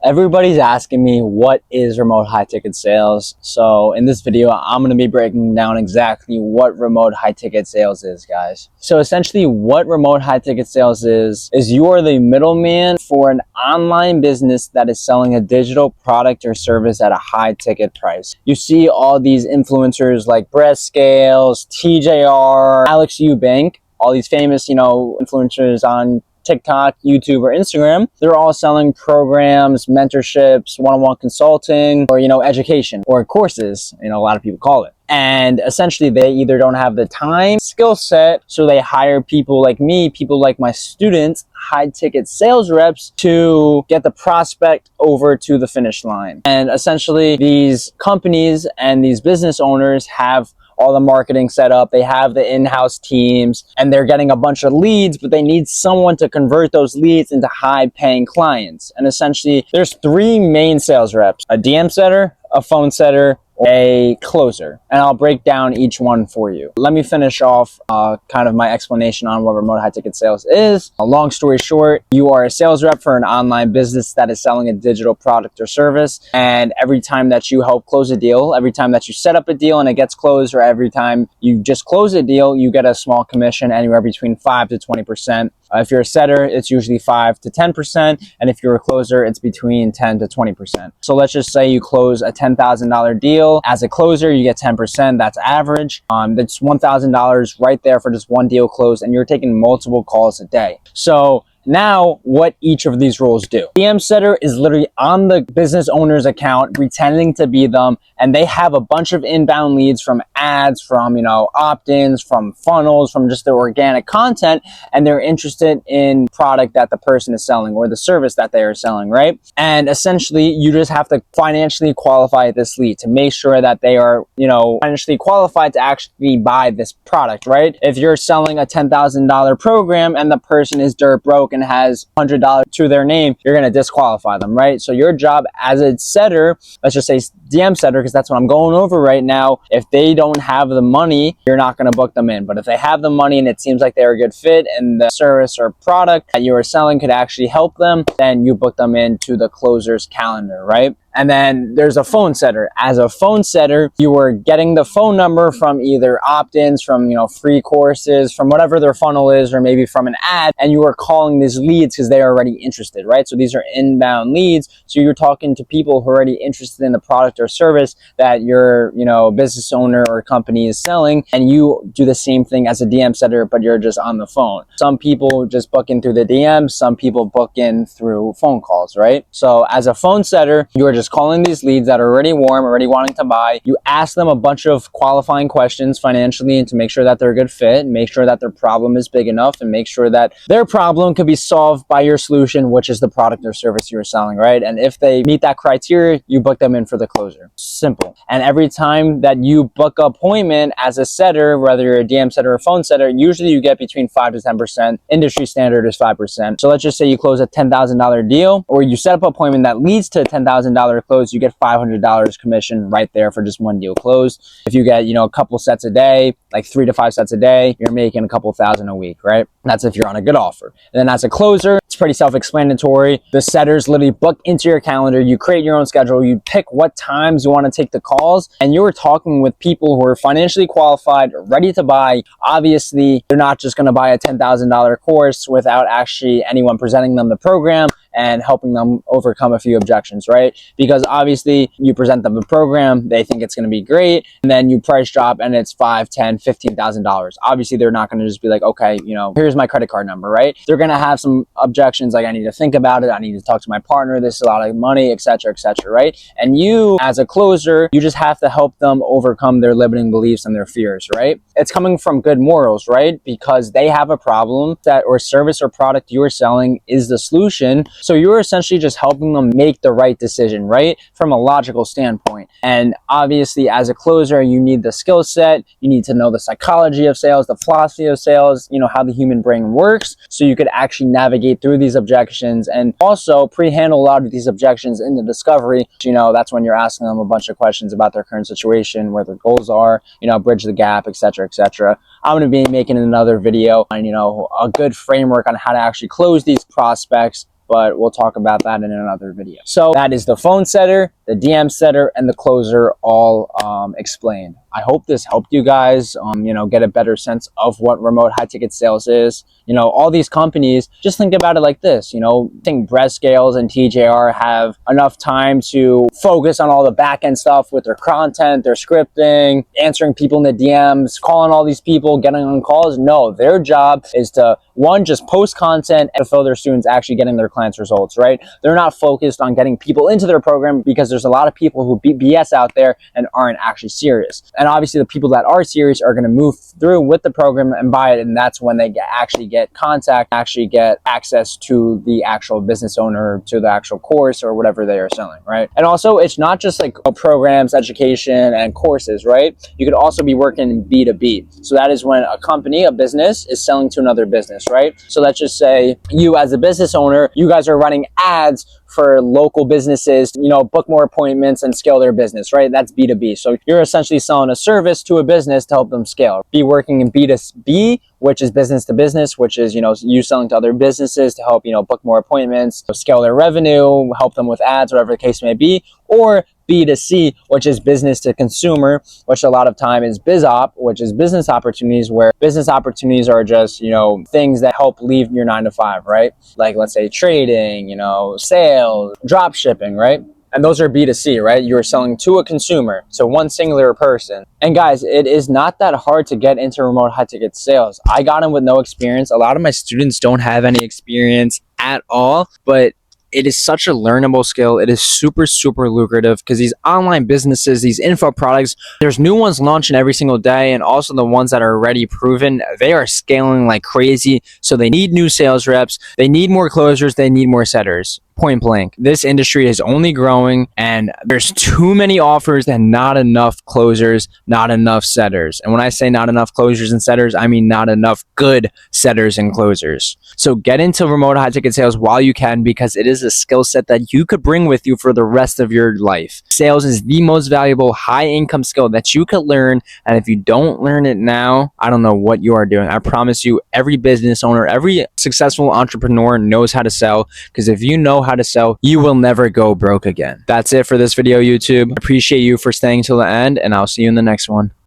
Everybody's asking me what is remote high ticket sales. So in this video, I'm going to be breaking down exactly what remote high ticket sales is, guys. So essentially what remote high ticket sales is you are the middleman for an online business that is selling a digital product or service at a high ticket price. You see all these influencers like Brett Scales, TJR, Alex Eubank, all these famous, influencers on TikTok, YouTube, or Instagram. They're all selling programs, mentorships, one-on-one consulting, or, education or courses, a lot of people call it. And essentially they either don't have the time, skill set, so they hire people like me, people like my students, high ticket sales reps to get the prospect over to the finish line. And essentially these companies and these business owners have all the marketing set up, they have the in-house teams, and they're getting a bunch of leads, but they need someone to convert those leads into high-paying clients. And essentially, there's three main sales reps: a DM setter, a phone setter, a closer, and I'll break down each one for you. Let me finish off kind of my explanation on what remote high ticket sales is. A long story short, you are a sales rep for an online business that is selling a digital product or service, and every time that you help close a deal, every time that you set up a deal and it gets closed, or every time you just close a deal, you get a small commission, anywhere between 5 to 20%. If you're a setter, it's usually 5 to 10%, and if you're a closer, it's between 10 to 20%. So let's just say you close a $10,000 deal. As a closer, you get 10%. That's average. That's $1,000 right there for just one deal closed, and you're taking multiple calls a day. So now, what each of these roles do. DM setter is literally on the business owner's account, pretending to be them, and they have a bunch of inbound leads from ads, from, opt-ins, from funnels, from just their organic content, and they're interested in product that the person is selling or the service that they are selling, right? And essentially, you just have to financially qualify this lead to make sure that they are, financially qualified to actually buy this product, right? If you're selling a $10,000 program and the person is dirt broke and has $100 to their name, you're going to disqualify them, right? So your job as a setter, let's just say DM setter, because that's what I'm going over right now, if they don't have the money, you're not going to book them in. But if they have the money and it seems like they're a good fit and the service or product that you are selling could actually help them, then you book them into the closer's calendar, right? And then there's a phone setter. As a phone setter, you are getting the phone number from either opt-ins, from free courses, from whatever their funnel is, or maybe from an ad, and you are calling these leads because they are already interested, right? So these are inbound leads. So you're talking to people who are already interested in the product or service that your business owner or company is selling, and you do the same thing as a DM setter, but you're just on the phone. Some people just book in through the DMs, some people book in through phone calls, right? So as a phone setter, you're just calling these leads that are already warm, already wanting to buy. You ask them a bunch of qualifying questions financially, and to make sure that they're a good fit, and make sure that their problem is big enough, and make sure that their problem could be solved by your solution, which is the product or service you're selling, right? And if they meet that criteria, you book them in for the closer. Simple. And every time that you book an appointment as a setter, whether you're a DM setter or a phone setter, usually you get between 5 to 10%. Industry standard is 5%. So let's just say you close a $10,000 deal, or you set up an appointment that leads to a $10,000 close, you get $500 commission right there for just one deal closed. If you get, a couple sets a day, like 3 to 5 sets a day, you're making a couple thousand a week, right? That's if you're on a good offer. And then as a closer, it's pretty self-explanatory. The setters literally book into your calendar. You create your own schedule. You pick what times you want to take the calls, and you're talking with people who are financially qualified, ready to buy. Obviously, they're not just going to buy a $10,000 course without actually anyone presenting them the program and helping them overcome a few objections, right? Because obviously you present them the program, they think it's going to be great, and then you price drop and it's $5, $10, $15,000. Obviously they're not going to just be like, okay, here's my credit card number, right? They're going to have some objections like, I need to think about it, I need to talk to my partner, this is a lot of money, etc., right? And you, as a closer, you just have to help them overcome their limiting beliefs and their fears, right? It's coming from good morals, right? Because they have a problem that or service or product you're selling is the solution. So you're essentially just helping them make the right decision, right? From a logical standpoint. And obviously as a closer, you need the skill set, you need to know the psychology of sales, the philosophy of sales, how the human brain works, so you could actually navigate through these objections and also pre-handle a lot of these objections in the discovery. That's when you're asking them a bunch of questions about their current situation, where their goals are, bridge the gap, etc., I'm going to be making another video on, a good framework on how to actually close these prospects but we'll talk about that in another video. So that is the phone setter, the DM setter, and the closer all explained. I hope this helped you guys, get a better sense of what remote high ticket sales is. All these companies, just think about it like this, I think Breascales and TJR have enough time to focus on all the back end stuff with their content, their scripting, answering people in the DMs, calling all these people, getting on calls. No, their job is to, one, just post content and fulfill their students actually getting their clients results, right? They're not focused on getting people into their program because there's a lot of people who BS out there and aren't actually serious. And obviously the people that are serious are going to move through with the program and buy it. And that's when they actually get contact, actually get access to the actual business owner, to the actual course or whatever they are selling, right? And also it's not just like programs, education and courses, right? You could also be working in B2B. So that is when a company, a business is selling to another business, right? So let's just say you as a business owner, you guys are running ads for local businesses, book more appointments and scale their business, right? That's B2B. So you're essentially selling a service to a business to help them scale. Be working in B2B, which is business to business, which is, you selling to other businesses to help, book more appointments, scale their revenue, help them with ads, whatever the case may be. Or B2C, which is business to consumer, which a lot of time is BizOp, which is business opportunities, where business opportunities are just, things that help leave your 9 to 5, right? Like, let's say trading, sales, drop shipping, right? And those are B2C, right? You're selling to a consumer, so one singular person. And guys, it is not that hard to get into remote high ticket sales. I got in with no experience. A lot of my students don't have any experience at all, but it is such a learnable skill. It is super, super lucrative because these online businesses, these info products, there's new ones launching every single day. And also the ones that are already proven, they are scaling like crazy. So they need new sales reps. They need more closers. They need more setters. Point blank, this industry is only growing and there's too many offers and not enough closers, not enough setters. And when I say not enough closers and setters, I mean not enough good setters and closers. So get into remote high ticket sales while you can, because it is a skill set that you could bring with you for the rest of your life. Sales is the most valuable high income skill that you could learn. And if you don't learn it now, I don't know what you are doing. I promise you, every business owner, every successful entrepreneur knows how to sell, because if you know how to sell, you will never go broke again. That's it for this video, YouTube. I appreciate you for staying till the end, and I'll see you in the next one.